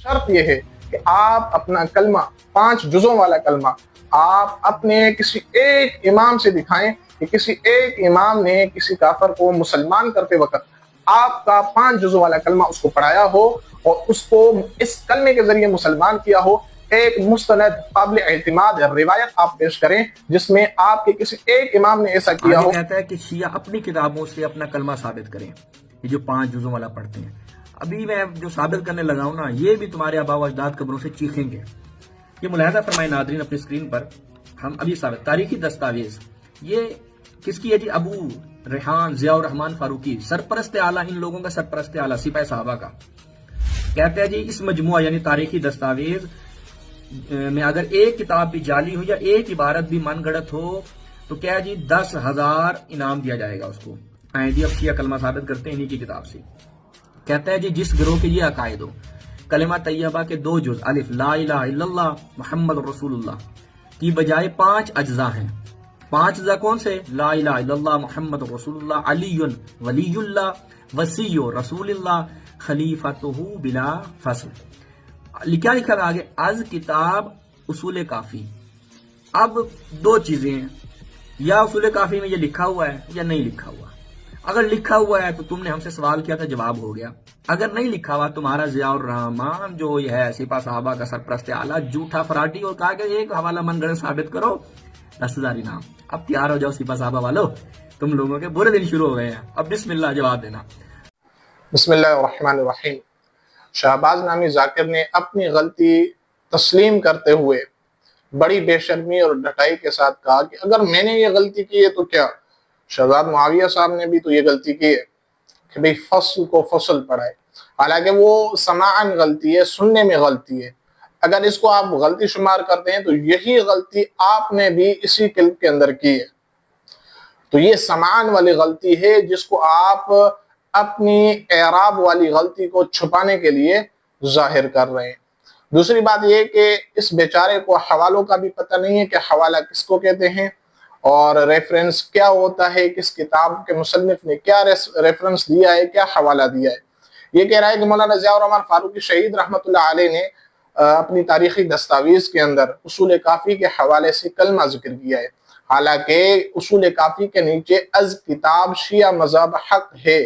شرط یہ ہے کہ آپ اپنا کلمہ 5 جزوں والا کلمہ آپ اپنے کسی ایک امام سے دکھائیں کہ کسی ایک امام نے کسی کافر کو مسلمان کرتے وقت آپ کا 5 جزوں والا کلمہ اس کو پڑھایا ہو اور اس کو اس کلمے کے ذریعے مسلمان کیا ہو۔ ایک مستند قابل اعتماد روایت آپ پیش کریں جس میں آپ کے کسی ایک امام نے ایسا کیا ہو۔ کہتا ہے کہ شیعہ اپنی کتابوں سے اپنا کلمہ ثابت کریں، یہ جو 5 جزوں والا پڑھتے ہیں۔ ابھی میں جو ثابت کرنے لگا ہوں نا، یہ بھی تمہارے آباء و اجداد قبروں سے چیخیں گے۔ یہ ملاحظہ فرمائے ناظرین اپنی اسکرین پر، ہم ابھی ثابت تاریخی دستاویز، یہ کس کی ہے جی؟ ابو ریحان ضیاء الرحمن فاروقی، سرپرست اعلیٰ، ان لوگوں کا سرپرست اعلیٰ سپاہ صحابہ کا، کہتے ہیں جی اس مجموعہ یعنی تاریخی دستاویز میں اگر ایک کتاب بھی جعلی ہو یا ایک عبارت بھی من گڑت ہو تو کیا جی 10,000 انعام دیا جائے گا اس کو۔ آئیں جی اب شیعہ کلمہ ثابت کرتے ہیں انہی کی کتاب سے۔ کہتا ہے جی جس گروہ کے یہ عقائد ہو، کلمہ طیبہ کے 2 جز الف لا الہ الا اللہ محمد رسول اللہ کی بجائے 5 اجزاء ہیں۔ 5 اجزاء کون سے؟ لا الہ الا اللہ محمد رسول اللہ علی ولی اللہ وصی رسول اللہ خلیفتہ بلا فصل۔ کیا لکھا گیا آگے؟ از کتاب اصول کافی۔ اب 2 چیزیں ہیں، یا اصول کافی میں یہ لکھا ہوا ہے یا نہیں لکھا ہوا۔ اگر لکھا ہوا ہے تو تم نے ہم سے سوال کیا تھا، جواب ہو گیا۔ اگر نہیں لکھا ہوا، تمہارا ضیاء الرحمان جو یہ ہے سپاہ صحابہ کا سرپرست اعلیٰ جھوٹا فراڈی، اور کہا کہ ایک حوالہ من گڑت ثابت کرو 10,000 انعام۔ اب تیار ہو جاؤ سپاہ صحابہ والو، تم لوگوں کے برے دن شروع ہو گئے ہیں۔ اب بسم اللہ جواب دینا۔ بسم اللہ الرحمن الرحیم۔ شہباز نامی ذاکر نے اپنی غلطی تسلیم کرتے ہوئے بڑی بے شرمی اور ڈٹائی کے ساتھ کہا کہ اگر میں نے یہ غلطی کی ہے تو کیا شہزاد معاویہ صاحب نے بھی تو یہ غلطی کی ہے کہ بھئی فصل کو فصل پڑھائے، حالانکہ وہ سماعاً غلطی ہے، سننے میں غلطی ہے۔ اگر اس کو آپ غلطی شمار کرتے ہیں تو یہی غلطی آپ نے بھی اسی کلپ کے اندر کی ہے، تو یہ سماعاً والی غلطی ہے جس کو آپ اپنی اعراب والی غلطی کو چھپانے کے لیے ظاہر کر رہے ہیں۔ دوسری بات یہ کہ اس بیچارے کو حوالوں کا بھی پتہ نہیں ہے کہ حوالہ کس کو کہتے ہیں اور ریفرنس کیا ہوتا ہے، کس کتاب کے مصنف نے کیا ریفرنس دیا ہے، کیا حوالہ دیا ہے۔ یہ کہہ رہا ہے کہ مولانا ضیاء الرحمن فاروقی شہید رحمۃ اللہ علیہ نے اپنی تاریخی دستاویز کے اندر اصول کافی کے حوالے سے کلمہ ذکر کیا ہے، حالانکہ اصول کافی کے نیچے از کتاب شیعہ مذہب حق ہے۔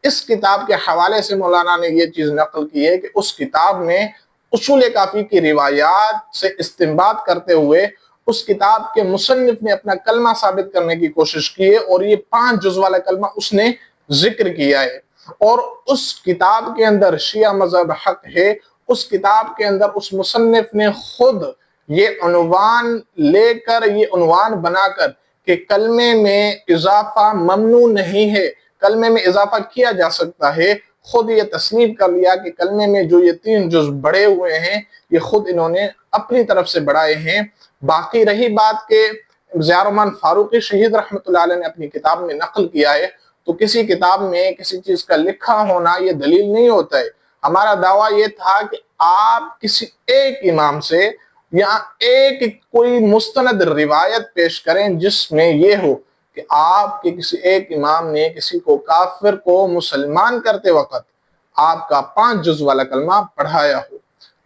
اس کتاب کے حوالے سے مولانا نے یہ چیز نقل کی ہے کہ اس کتاب میں اصول کافی کی روایات سے استنباط کرتے ہوئے اس کتاب کے مصنف نے اپنا کلمہ ثابت کرنے کی کوشش کی ہے، اور یہ 5 جز والا کلمہ اس نے ذکر کیا ہے، اور اس کتاب کے اندر شیعہ مذہب حق ہے، اس کتاب کے اندر اس مصنف نے خود یہ عنوان لے کر، یہ عنوان بنا کر کہ کلمے میں اضافہ ممنوع نہیں ہے، کلمے میں اضافہ کیا جا سکتا ہے، خود یہ تسلیم کر لیا کہ کلمے میں جو یہ 3 جز بڑھے ہوئے ہیں یہ خود انہوں نے اپنی طرف سے بڑھائے ہیں۔ باقی رہی بات کہ ضیاء الرحمن فاروقی شہید رحمۃ اللہ علیہ نے اپنی کتاب میں نقل کیا ہے، تو کسی کتاب میں کسی چیز کا لکھا ہونا یہ دلیل نہیں ہوتا ہے۔ ہمارا دعویٰ یہ تھا کہ آپ کسی ایک امام سے یا ایک کوئی مستند روایت پیش کریں جس میں یہ ہو کہ آپ کے کسی ایک امام نے کسی کو کافر کو مسلمان کرتے وقت آپ کا 5 جز والا کلمہ پڑھایا ہو۔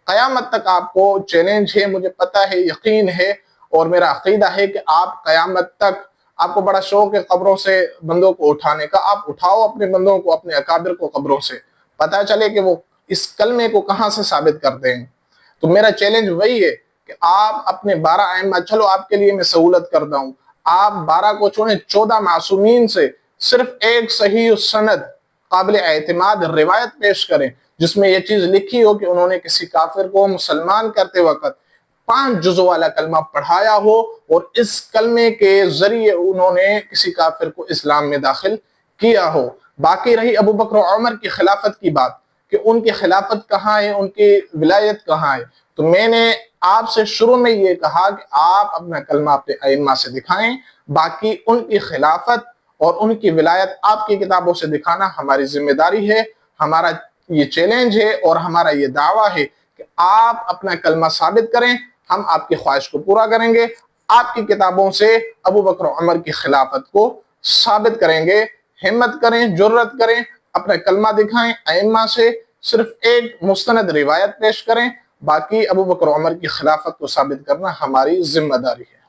قیامت تک آپ کو چیلنج ہے، مجھے پتہ ہے، یقین ہے، اور میرا عقیدہ ہے کہ آپ قیامت تک، آپ کو بڑا شوق ہے قبروں سے بندوں کو اٹھانے کا، آپ اٹھاؤ اپنے بندوں کو، اپنے اکابر کو قبروں سے، پتہ چلے کہ وہ اس کلمے کو کہاں سے ثابت کرتے ہیں۔ تو میرا چیلنج وہی ہے کہ آپ اپنے 12 ائمہ، چلو آپ کے لیے میں سہولت کرتا ہوں، آپ 12 کو چھوڑیں، 14 معصومین سے صرف ایک صحیح سند قابل اعتماد روایت پیش کریں جس میں یہ چیز لکھی ہو کہ انہوں نے کسی کافر کو مسلمان کرتے وقت 5 جزوں والا کلمہ پڑھایا ہو، اور اس کلمے کے ذریعے انہوں نے کسی کافر کو اسلام میں داخل کیا ہو۔ باقی رہی ابو بکر و عمر کی خلافت کی بات کہ ان کی خلافت کہاں ہے، ان کی ولایت کہاں ہے، تو میں نے آپ سے شروع میں یہ کہا کہ آپ اپنا کلمہ اپنے ائمہ سے دکھائیں، باقی ان کی خلافت اور ان کی ولایت آپ کی کتابوں سے دکھانا ہماری ذمہ داری ہے، ہمارا یہ چیلنج ہے اور ہمارا یہ دعویٰ ہے کہ آپ اپنا کلمہ ثابت کریں، ہم آپ کی خواہش کو پورا کریں گے، آپ کی کتابوں سے ابو بکر و عمر کی خلافت کو ثابت کریں گے۔ ہمت کریں، جرت کریں، اپنا کلمہ دکھائیں ائمہ سے صرف ایک مستند روایت پیش کریں، باقی ابو بکر و عمر کی خلافت کو ثابت کرنا ہماری ذمہ داری ہے۔